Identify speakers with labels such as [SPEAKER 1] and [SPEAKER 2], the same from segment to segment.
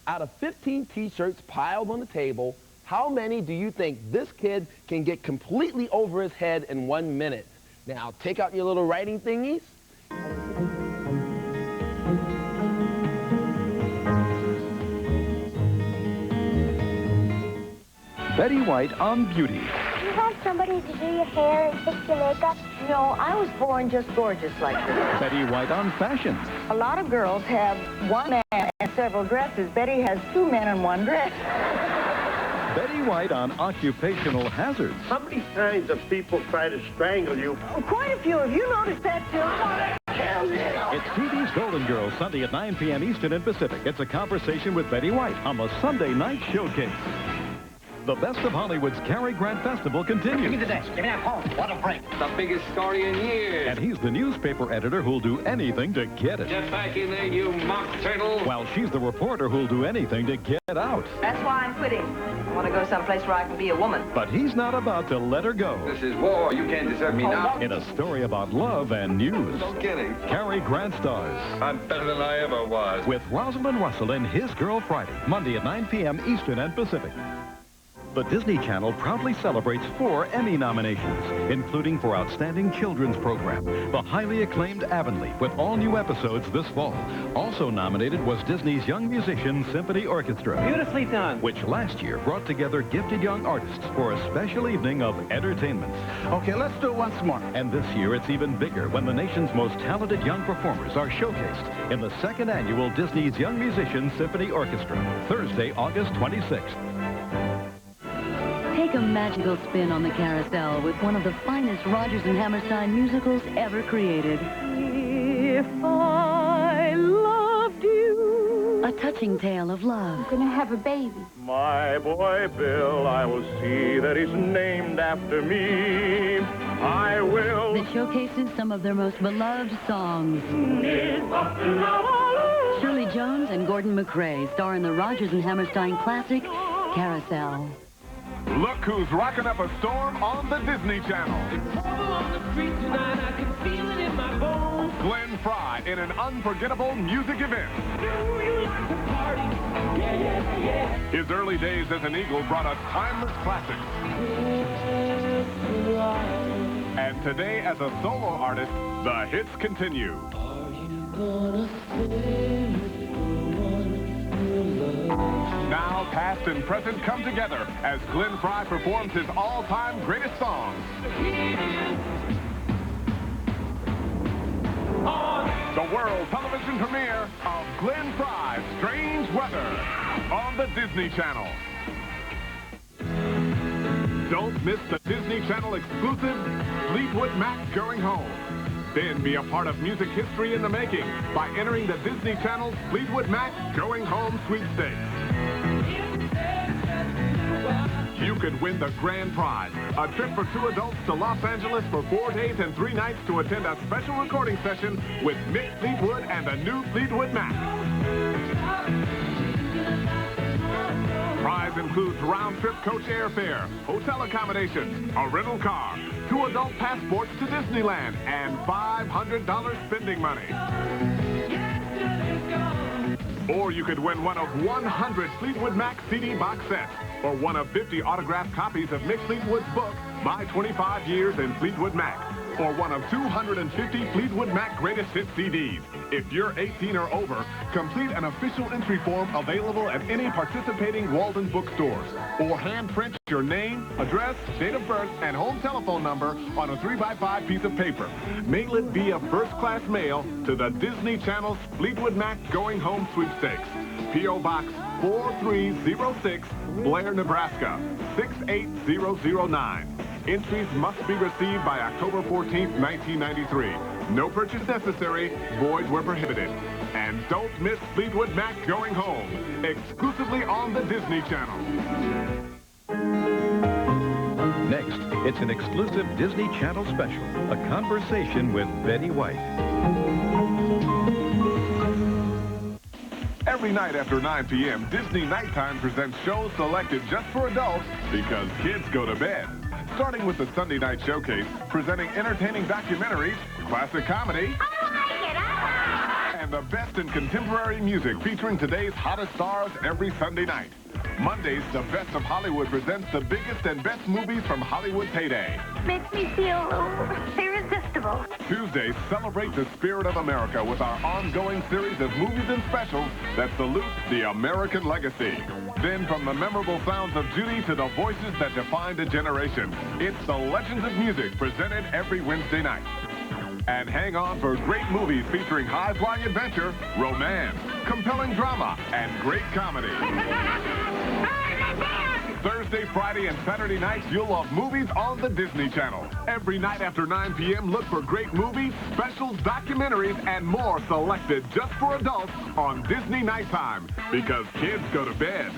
[SPEAKER 1] Out of 15 t-shirts piled on the table, how many do you think this kid can get completely over his head in 1 minute? Now, take out your little writing thingies.
[SPEAKER 2] Betty White on beauty.
[SPEAKER 3] Do you want somebody to do your hair and fix your makeup?
[SPEAKER 4] No, I was born just gorgeous like this.
[SPEAKER 2] Betty White on fashion.
[SPEAKER 4] A lot of girls have one man and several dresses. Betty has 2 men and 1 dress.
[SPEAKER 2] Betty White on occupational hazards.
[SPEAKER 5] How many times do people try to strangle you?
[SPEAKER 4] Oh, quite a few. Have you noticed that, too?
[SPEAKER 2] It's TV's Golden Girls, Sunday at 9 p.m. Eastern and Pacific. It's a conversation with Betty White on the Sunday Night Showcase. The Best of Hollywood's Cary Grant Festival continues.
[SPEAKER 6] Give me the desk. Give me that phone. What a break. The biggest story in years.
[SPEAKER 2] And he's the newspaper editor who'll do anything to get it.
[SPEAKER 6] Get back in there, you mock turtle.
[SPEAKER 2] While she's the reporter who'll do anything to get out.
[SPEAKER 7] That's why I'm quitting. I want to go someplace where I can be a woman.
[SPEAKER 2] But he's not about to let her go.
[SPEAKER 6] This is war. You can't desert me now.
[SPEAKER 2] In a story about love and news.
[SPEAKER 6] No kidding.
[SPEAKER 2] Cary Grant stars.
[SPEAKER 6] I'm better than I ever was.
[SPEAKER 2] With Rosalind Russell in His Girl Friday, Monday at 9 p.m. Eastern and Pacific. The Disney Channel proudly celebrates 4 Emmy nominations, including for Outstanding Children's Program, the highly acclaimed Avonlea, with all new episodes this fall. Also nominated was Disney's Young Musician Symphony Orchestra.
[SPEAKER 1] Beautifully done.
[SPEAKER 2] Which last year brought together gifted young artists for a special evening of entertainment.
[SPEAKER 5] Okay, let's do it once more.
[SPEAKER 2] And this year it's even bigger when the nation's most talented young performers are showcased in the 2nd annual Disney's Young Musician Symphony Orchestra, Thursday, August 26th.
[SPEAKER 8] Take a magical spin on the Carousel with one of the finest Rodgers and Hammerstein musicals ever created. If I loved you. A touching tale of love.
[SPEAKER 3] I'm gonna have a baby.
[SPEAKER 5] My boy Bill, I will see that he's named after me. I will.
[SPEAKER 8] That showcases some of their most beloved songs. Shirley Jones and Gordon McRae star in the Rodgers and Hammerstein classic, Carousel.
[SPEAKER 9] Look who's rocking up a storm on the Disney Channel. Glenn Frey in an unforgettable music event. His early days as an Eagle brought us timeless classics. And today, as a solo artist, the hits continue. Now, past and present come together as Glenn Frey performs his all-time greatest songs. The world television premiere of Glenn Frey's Strange Weather on the Disney Channel. Don't miss the Disney Channel exclusive Fleetwood Mac Going Home. Then be a part of music history in the making by entering the Disney Channel's Fleetwood Mac Going Home sweepstakes. You could win the grand prize, a trip for 2 adults to Los Angeles for 4 days and 3 nights to attend a special recording session with Mick Fleetwood and the new Fleetwood Mac. Prize includes round-trip coach airfare, hotel accommodations, a rental car, 2 adult passports to Disneyland, and $500 spending money. Or you could win one of 100 Fleetwood Mac CD box sets, or one of 50 autographed copies of Mick Fleetwood's book, My 25 Years in Fleetwood Mac, or one of 250 Fleetwood Mac Greatest Hits CDs. If you're 18 or over, complete an official entry form available at any participating Walden bookstores, or hand print your name, address, date of birth, and home telephone number on a 3x5 piece of paper. Mail it via first-class mail to the Disney Channel's Fleetwood Mac Going Home Sweepstakes. P.O. Box 4306, Blair, Nebraska, 68009. Entries must be received by October 14th, 1993. No purchase necessary, void where prohibited. And don't miss Fleetwood Mac Going Home, exclusively on the Disney Channel.
[SPEAKER 2] Next, it's an exclusive Disney Channel special, a conversation with Betty White.
[SPEAKER 9] Every night after 9 p.m., Disney Nighttime presents shows selected just for adults because kids go to bed. Starting with the Sunday Night Showcase, presenting entertaining documentaries, classic comedy, And the best in contemporary music featuring today's hottest stars every Sunday night. Mondays, the Best of Hollywood presents the biggest and best movies from Hollywood's heyday.
[SPEAKER 3] Makes me feel irresistible.
[SPEAKER 9] Tuesdays, celebrate the spirit of America with our ongoing series of movies and specials that salute the American legacy. Then, from the memorable sounds of Judy to the voices that defined a generation, it's the Legends of Music presented every Wednesday night. And hang on for great movies featuring high-flying adventure, romance, compelling drama, and great comedy. Thursday, Friday, and Saturday nights, you'll love movies on the Disney Channel. Every night after 9 p.m., look for great movies, specials, documentaries, and more selected just for adults on Disney Nighttime, because kids go to bed.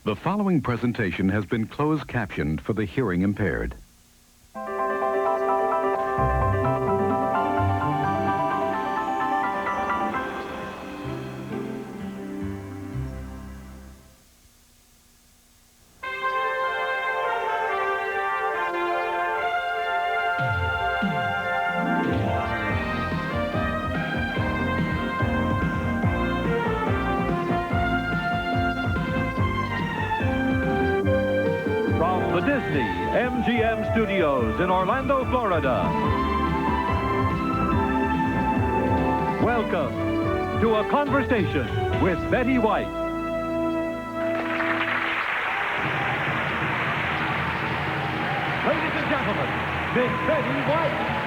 [SPEAKER 2] The following presentation has been closed captioned for the hearing impaired.
[SPEAKER 10] From the Disney MGM Studios in Orlando, Florida. Welcome to A Conversation with Betty White. Ladies and gentlemen, Miss Betty White.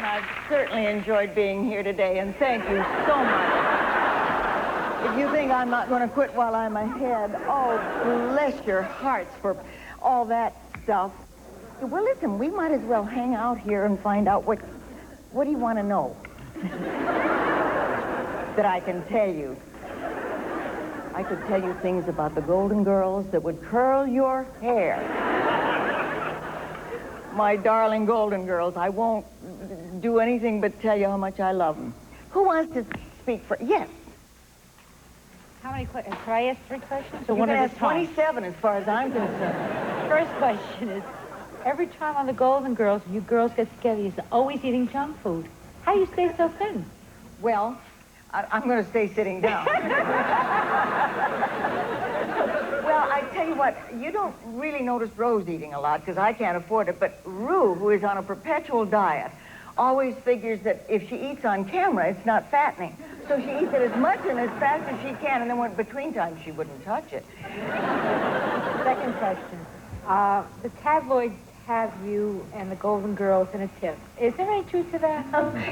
[SPEAKER 4] I've certainly enjoyed being here today, and thank you so much. If you think I'm not going to quit while I'm ahead, oh, bless your hearts for all that stuff. Well, listen, we might as well hang out here and find out what do you want to know that I can tell you. I could tell you things about the Golden Girls that would curl your hair. My darling Golden Girls, I won't do anything but tell you how much I love them. Who wants to speak for? Yes.
[SPEAKER 11] How many questions? Could I ask 3 questions?
[SPEAKER 4] So one at a time. 27 as far as I'm concerned.
[SPEAKER 11] First question is, every time on the Golden Girls, you girls get together, you're always eating junk food. How do you stay so thin?
[SPEAKER 4] Well, I'm going to stay sitting down. Well, I tell you what, you don't really notice Rose eating a lot because I can't afford it, but Rue, who is on a perpetual diet, always figures that if she eats on camera, it's not fattening. So she eats it as much and as fast as she can, and then when between times, she wouldn't touch it.
[SPEAKER 11] Second question. The tabloids have you and the Golden Girls in a tip. Is there any truth to that?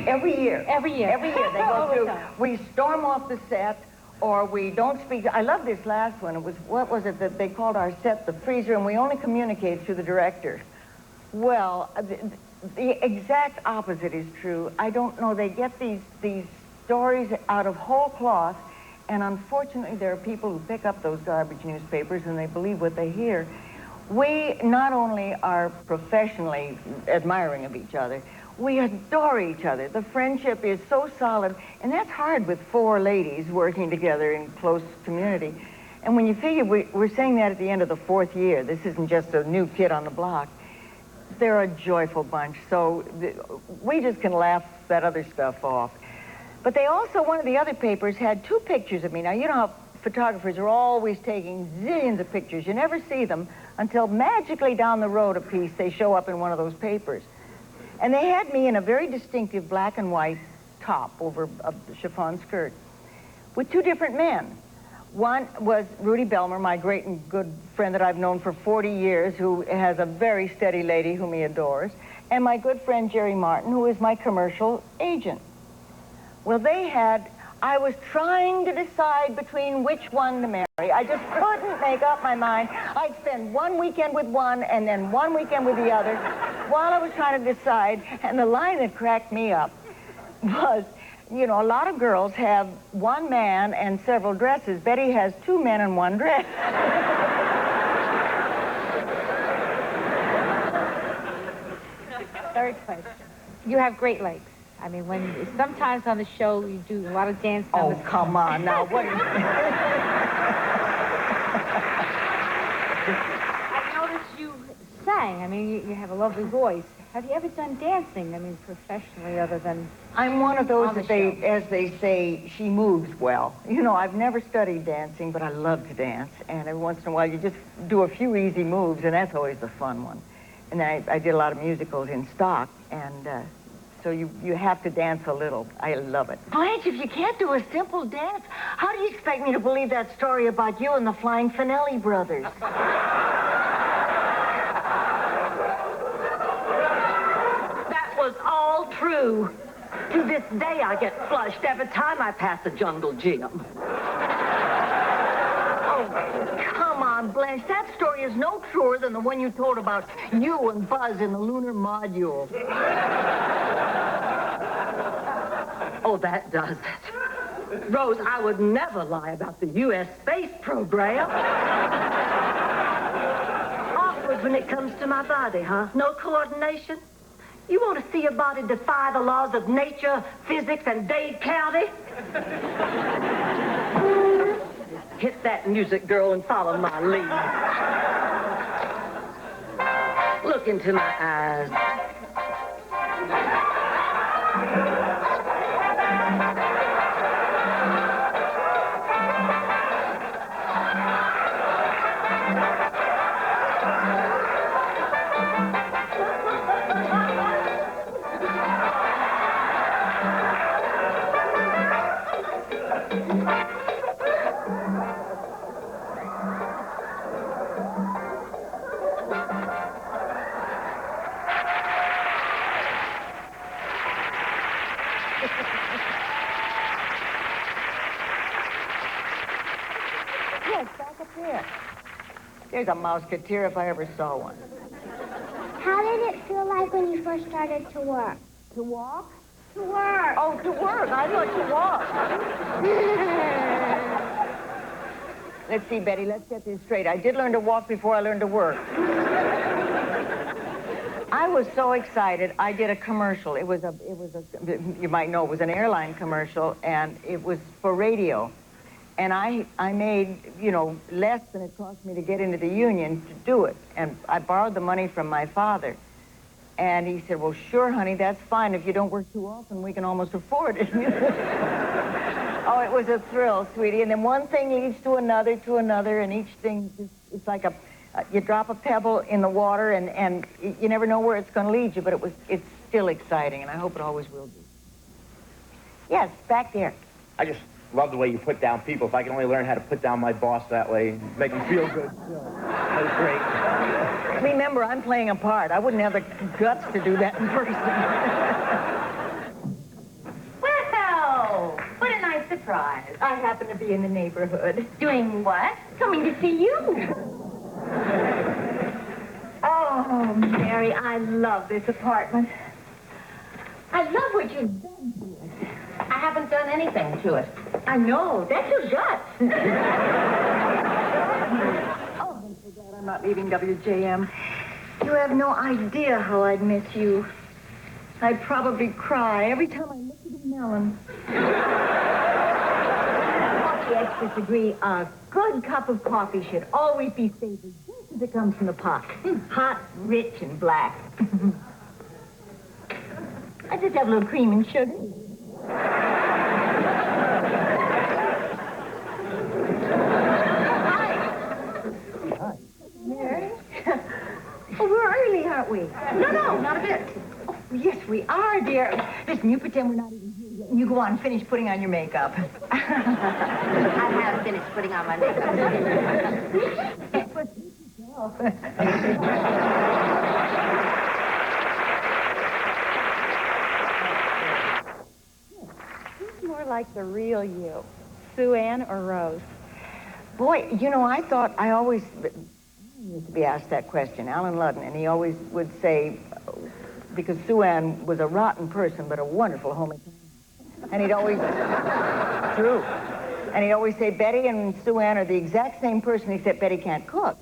[SPEAKER 4] Every year.
[SPEAKER 11] Every year.
[SPEAKER 4] Every year they go through. We storm off the set, or we don't speak. I love this last one. It was, what was it that they called our set, the freezer, and we only communicate through the director. Well, the exact opposite is true. I don't know. They get these stories out of whole cloth, and unfortunately there are people who pick up those garbage newspapers and they believe what they hear. We not only are professionally admiring of each other, we adore each other. The friendship is so solid, and that's hard with 4 ladies working together in close community. And when you figure we're saying that at the end of the 4th year, this isn't just a new kid on the block. They're a joyful bunch, so we just can laugh that other stuff off. But they also, one of the other papers had 2 pictures of me. Now, you know how photographers are always taking zillions of pictures. You never see them until magically down the road a piece they show up in one of those papers. And they had me in a very distinctive black and white top over a chiffon skirt with 2 different men. One was Rudy Belmer, my great and good friend that I've known for 40 years, who has a very steady lady whom he adores, and my good friend Jerry Martin, who is my commercial agent. Well, I was trying to decide between which one to marry. I just couldn't make up my mind. I'd spend one weekend with one and then one weekend with the other while I was trying to decide. And the line that cracked me up was, you know, a lot of girls have one man and several dresses. Betty has two men and one dress.
[SPEAKER 11] Third question. You have great legs. I mean, sometimes on the show you do a lot of dance numbers.
[SPEAKER 4] Oh, come on now. What?
[SPEAKER 11] I noticed you sang. I mean, you have a lovely voice. Have you ever done dancing? I mean, professionally, other than
[SPEAKER 4] I'm one of those
[SPEAKER 11] that
[SPEAKER 4] as they say, she moves well. You know, I've never studied dancing, but I love to dance. And every once in a while, you just do a few easy moves, and that's always the fun one. And then I did a lot of musicals in stock, and so you have to dance a little. I love it. Blanche, if you can't do a simple dance, how do you expect me to believe that story about you and the Flying Finelli brothers?
[SPEAKER 12] That was all true. To this day, I get flushed every time I pass a jungle gym.
[SPEAKER 4] Oh, come on, Blanche. That story is no truer than the one you told about you and Buzz in the lunar module.
[SPEAKER 12] Oh, that does it. Rose, I would never lie about the U.S. space program. Awkward when it comes to my body, huh? No coordination? You want to see your body defy the laws of nature, physics, and Dade County? Hit that music, girl, and follow my lead. Look into my eyes.
[SPEAKER 4] Yes, back up there. There's a mouseketeer if I ever saw one.
[SPEAKER 3] How did it feel like when you first started to work?
[SPEAKER 4] To walk?
[SPEAKER 3] To work.
[SPEAKER 4] Oh, to work. I thought to walk. Let's see, Betty, let's get this straight. I did learn to walk before I learned to work. I was so excited. I did a commercial. It was you might know, it was an airline commercial, and it was for radio. And I made, you know, less than it cost me to get into the union to do it. And I borrowed the money from my father. And he said, well, sure, honey, that's fine. If you don't work too often, we can almost afford it. Oh, it was a thrill, sweetie. And then one thing leads to another, and each thing, it's like you drop a pebble in the water, and you never know where it's going to lead you, but it's still exciting, and I hope it always will be. Yes, back there.
[SPEAKER 1] I just love the way you put down people. If I can only learn how to put down my boss that way, make him feel good. That was great.
[SPEAKER 4] Remember, I'm playing a part. I wouldn't have the guts to do that in person.
[SPEAKER 13] Well, what a nice surprise.
[SPEAKER 4] I happen to be in the neighborhood.
[SPEAKER 13] Doing what? Coming to see you.
[SPEAKER 4] Oh, Mary, I love this apartment.
[SPEAKER 13] I love what you've done to it. I haven't done anything to it.
[SPEAKER 4] I know. That's your guts. Oh, I'm so glad I'm not leaving WJM. You have no idea how I'd miss you. I'd probably cry every time I look at a melon. The experts agree a good cup of coffee should always be savory just as it comes from the pot. Hot, rich, and black. I just have a little cream and sugar. Hi. Mary? Oh, we're early, aren't we?
[SPEAKER 13] No, not a bit.
[SPEAKER 4] Oh, yes, we are, dear. Listen, you pretend we're not even here yet. You go on and finish putting on your makeup.
[SPEAKER 13] I have finished putting on my makeup.
[SPEAKER 11] like the real you, Sue Ann or Rose?
[SPEAKER 4] Boy, you know, I thought I always used to be asked that question, Alan Ludden, and he always would say, because Sue Ann was a rotten person, but a wonderful homie. And he'd always, true. And he'd always say, Betty and Sue Ann are the exact same person, except Betty can't cook.